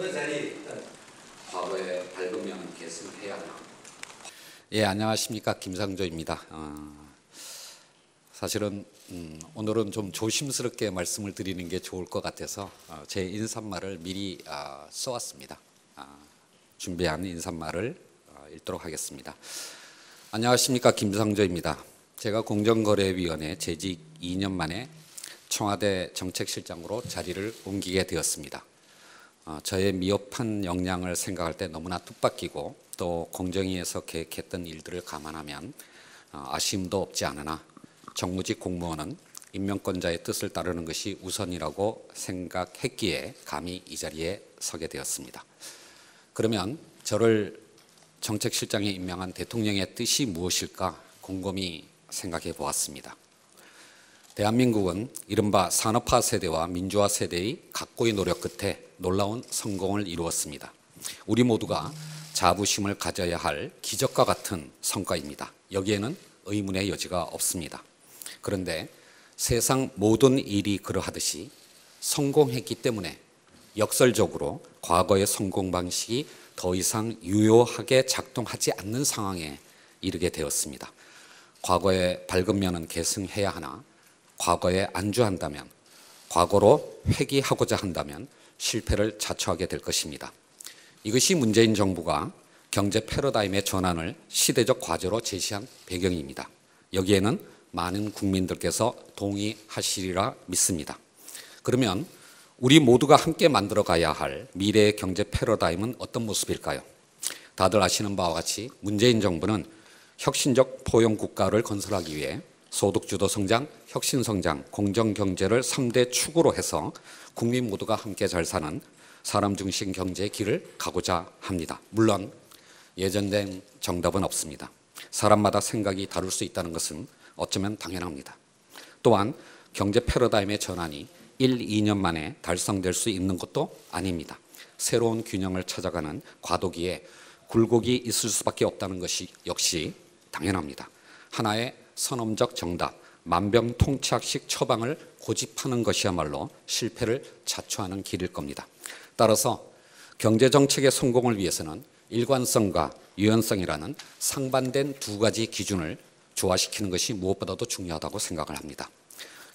어느 자리 과거에 밝으면 계승해야 하나? 예, 안녕하십니까, 김상조입니다. 사실은 오늘은 좀 조심스럽게 말씀을 드리는 게 좋을 것 같아서 제 인사말을 미리 써왔습니다. 준비한 인사말을 읽도록 하겠습니다. 안녕하십니까, 김상조입니다. 제가 공정거래위원회 재직 2년 만에 청와대 정책실장으로 자리를 옮기게 되었습니다. 저의 미흡한 역량을 생각할 때 너무나 뜻밖이고 또 공정위에서 계획했던 일들을 감안하면 아쉬움도 없지 않으나 정무직 공무원은 임명권자의 뜻을 따르는 것이 우선이라고 생각했기에 감히 이 자리에 서게 되었습니다. 그러면 저를 정책실장에 임명한 대통령의 뜻이 무엇일까 곰곰이 생각해 보았습니다. 대한민국은 이른바 산업화 세대와 민주화 세대의 각고의 노력 끝에 놀라운 성공을 이루었습니다. 우리 모두가 자부심을 가져야 할 기적과 같은 성과입니다. 여기에는 의문의 여지가 없습니다. 그런데 세상 모든 일이 그러하듯이 성공했기 때문에 역설적으로 과거의 성공 방식이 더 이상 유효하게 작동하지 않는 상황에 이르게 되었습니다. 과거의 밝은 면은 계승해야 하나 과거에 안주한다면, 과거로 회귀하고자 한다면 실패를 자초하게 될 것입니다. 이것이 문재인 정부가 경제 패러다임의 전환을 시대적 과제로 제시한 배경입니다. 여기에는 많은 국민들께서 동의하시리라 믿습니다. 그러면 우리 모두가 함께 만들어가야 할 미래의 경제 패러다임은 어떤 모습일까요? 다들 아시는 바와 같이 문재인 정부는 혁신적 포용 국가를 건설하기 위해 소득주도 성장, 혁신성장, 공정경제를 3대 축으로 해서 국민 모두가 함께 잘 사는 사람 중심 경제의 길을 가고자 합니다. 물론 예정된 정답은 없습니다. 사람마다 생각이 다를 수 있다는 것은 어쩌면 당연합니다. 또한 경제 패러다임의 전환이 1, 2년 만에 달성될 수 있는 것도 아닙니다. 새로운 균형을 찾아가는 과도기에 굴곡이 있을 수밖에 없다는 것이 역시 당연합니다. 하나의 선언적 정답, 만병통치약식 처방을 고집하는 것이야말로 실패를 자초하는 길일 겁니다. 따라서 경제정책의 성공을 위해서는 일관성과 유연성이라는 상반된 두 가지 기준을 조화시키는 것이 무엇보다도 중요하다고 생각을 합니다.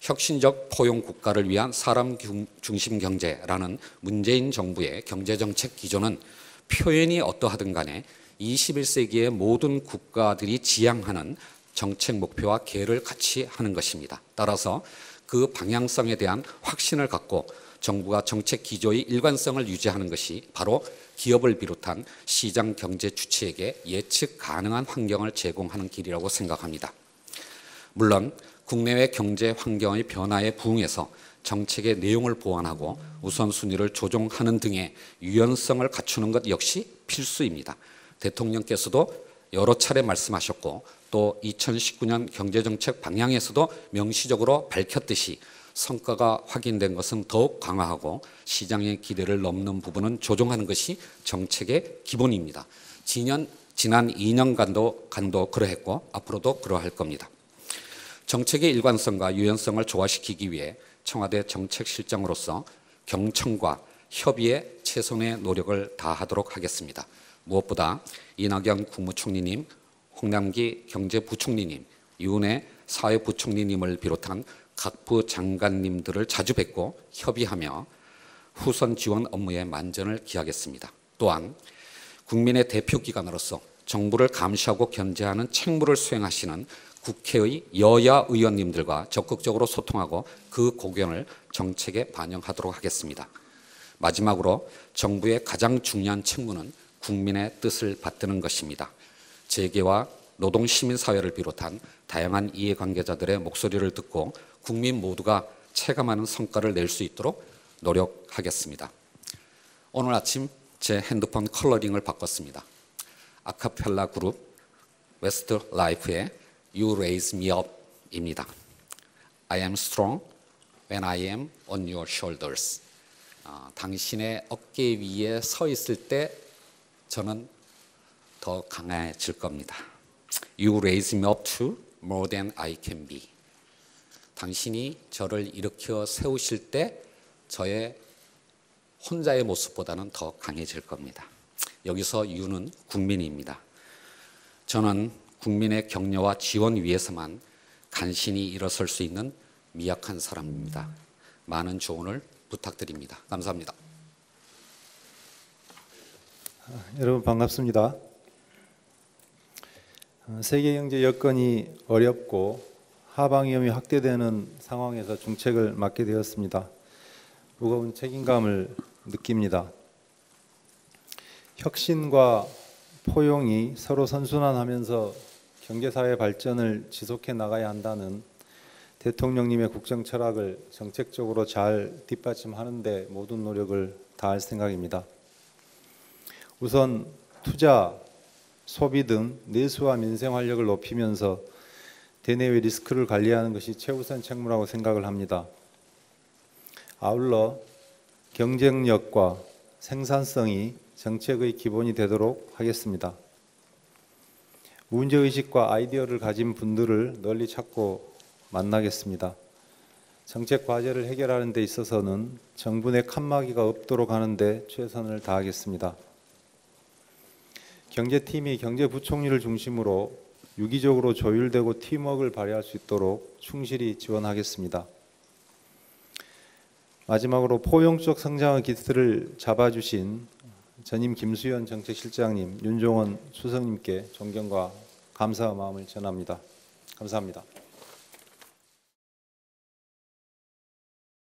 혁신적 포용 국가를 위한 사람 중심 경제라는 문재인 정부의 경제정책 기조는 표현이 어떠하든 간에 21세기의 모든 국가들이 지향하는 정책 목표와 계획을 같이 하는 것입니다. 따라서 그 방향성에 대한 확신을 갖고 정부가 정책 기조의 일관성을 유지하는 것이 바로 기업을 비롯한 시장 경제 주체에게 예측 가능한 환경을 제공하는 길이라고 생각합니다. 물론 국내외 경제 환경의 변화에 부응해서 정책의 내용을 보완하고 우선순위를 조정하는 등의 유연성을 갖추는 것 역시 필수입니다. 대통령께서도 여러 차례 말씀하셨고 또 2019년 경제정책 방향에서도 명시적으로 밝혔듯이 성과가 확인된 것은 더욱 강화하고 시장의 기대를 넘는 부분은 조정하는 것이 정책의 기본입니다. 지난 2년간도 그러했고 앞으로도 그러할 겁니다. 정책의 일관성과 유연성을 조화시키기 위해 청와대 정책실장으로서 경청과 협의에 최선의 노력을 다하도록 하겠습니다. 무엇보다 이낙연 국무총리님, 홍남기 경제부총리님, 이훈혜 사회부총리님을 비롯한 각부 장관님들을 자주 뵙고 협의하며 후선 지원 업무에 만전을 기하겠습니다. 또한 국민의 대표기관으로서 정부를 감시하고 견제하는 책무를 수행하시는 국회의 여야 의원님들과 적극적으로 소통하고 그 고견을 정책에 반영하도록 하겠습니다. 마지막으로 정부의 가장 중요한 책무는 국민의 뜻을 받드는 것입니다. 재계와 노동 시민사회를 비롯한 다양한 이해관계자들의 목소리를 듣고 국민 모두가 체감하는 성과를 낼 수 있도록 노력하겠습니다. 오늘 아침 제 핸드폰 컬러링을 바꿨습니다. 아카펠라 그룹 웨스트라이프의 You Raise Me Up 입니다. I am strong when I am on your shoulders. 당신의 어깨 위에 서 있을 때 저는 더 강해질 겁니다. You raise me up to more than I can be. 당신이 저를 일으켜 세우실 때 저의 혼자의 모습보다는 더 강해질 겁니다. 여기서 유는 국민입니다. 저는 국민의 격려와 지원 위해서만 간신히 일어설 수 있는 미약한 사람입니다. 많은 조언을 부탁드립니다. 감사합니다. 여러분 반갑습니다. 세계 경제 여건이 어렵고 하방 위험이 확대되는 상황에서 중책을 맡게 되었습니다. 무거운 책임감을 느낍니다. 혁신과 포용이 서로 선순환하면서 경제사회 발전을 지속해 나가야 한다는 대통령님의 국정 철학을 정책적으로 잘 뒷받침하는 데 모든 노력을 다할 생각입니다. 우선 투자, 소비 등 내수와 민생 활력을 높이면서 대내외 리스크를 관리하는 것이 최우선 책무라고 생각을 합니다. 아울러 경쟁력과 생산성이 정책의 기본이 되도록 하겠습니다. 문제의식과 아이디어를 가진 분들을 널리 찾고 만나겠습니다. 정책 과제를 해결하는 데 있어서는 정부 내 칸막이가 없도록 하는 데 최선을 다하겠습니다. 경제팀이 경제부총리를 중심으로 유기적으로 조율되고 팀워크를 발휘할 수 있도록 충실히 지원하겠습니다. 마지막으로 포용적 성장의 기틀을 잡아주신 전임 김수현 정책실장님, 윤종원 수석님께 존경과 감사의 마음을 전합니다. 감사합니다.